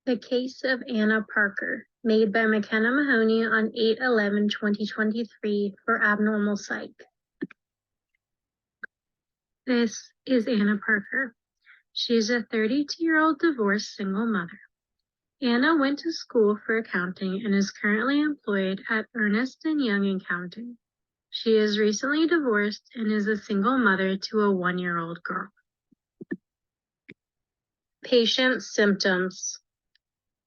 The Case of Anna Parker, made by McKenna Mahoney on 8/11/2023 for Abnormal Psych. This is Anna Parker. She's a 32-year-old divorced single mother. Anna went to school for accounting and is currently employed at Ernst & Young Accounting. She is recently divorced and is a single mother to a 1-year-old girl. Patient symptoms.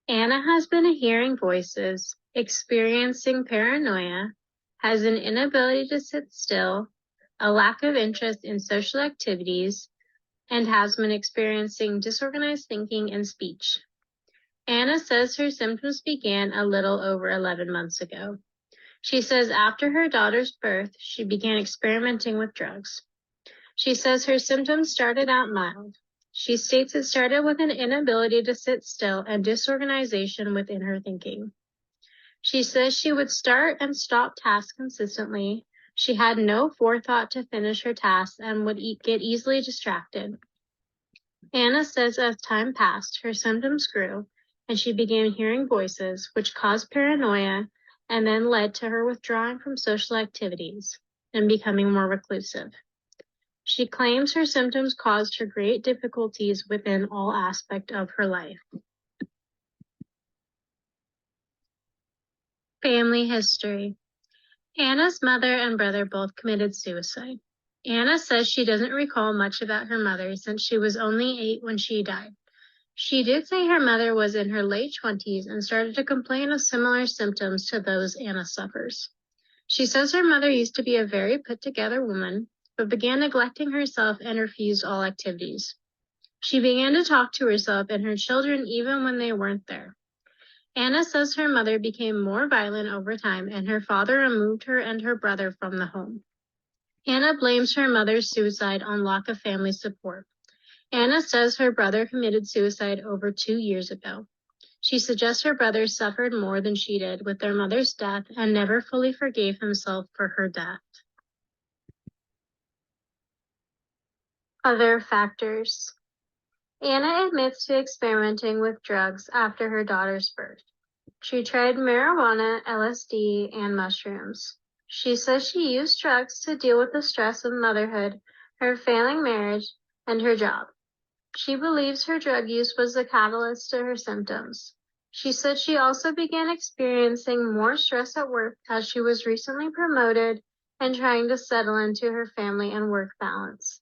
Anna has been hearing voices, experiencing paranoia, has an inability to sit still, a lack of interest in social activities, and has been experiencing disorganized thinking and speech. Anna says her symptoms began a little over 11 months ago. She says after her daughter's birth, she began experimenting with drugs. She says her symptoms started out mild. She states it started with an inability to sit still and disorganization within her thinking. She says she would start and stop tasks consistently. She had no forethought to finish her tasks and would get easily distracted. Anna says as time passed, her symptoms grew, and she began hearing voices, which caused paranoia and then led to her withdrawing from social activities and becoming more reclusive. She claims her symptoms caused her great difficulties within all aspects of her life. Family history. Anna's mother and brother both committed suicide. Anna says she doesn't recall much about her mother since she was only 8 when she died. She did say her mother was in her late 20s and started to complain of similar symptoms to those Anna suffers. She says her mother used to be a very put-together woman, but began neglecting herself and refused all activities. She began to talk to herself and her children even when they weren't there. Anna says her mother became more violent over time and her father removed her and her brother from the home. Anna blames her mother's suicide on lack of family support. Anna says her brother committed suicide over 2 years ago. She suggests her brother suffered more than she did with their mother's death and never fully forgave himself for her death. Other factors. Anna admits to experimenting with drugs after her daughter's birth. She tried marijuana, LSD, and mushrooms. She says she used drugs to deal with the stress of motherhood, her failing marriage, and her job. She believes her drug use was the catalyst to her symptoms. She said she also began experiencing more stress at work as she was recently promoted and trying to settle into her family and work balance.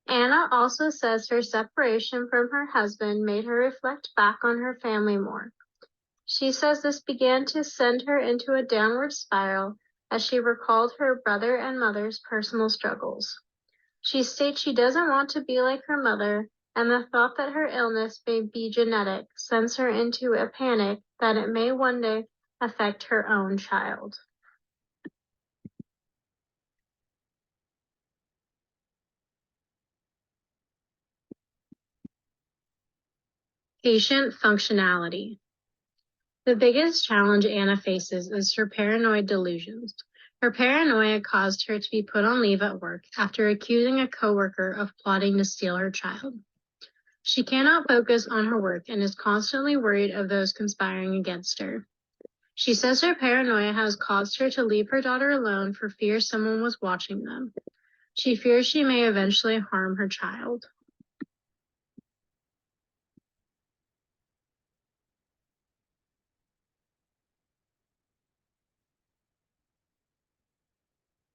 Anna also says her separation from her husband made her reflect back on her family more. She says this began to send her into a downward spiral as she recalled her brother and mother's personal struggles. She states she doesn't want to be like her mother, and the thought that her illness may be genetic sends her into a panic that it may one day affect her own child. Patient functionality. The biggest challenge Anna faces is her paranoid delusions. Her paranoia caused her to be put on leave at work after accusing a coworker of plotting to steal her child. She cannot focus on her work and is constantly worried of those conspiring against her. She says her paranoia has caused her to leave her daughter alone for fear someone was watching them. She fears she may eventually harm her child.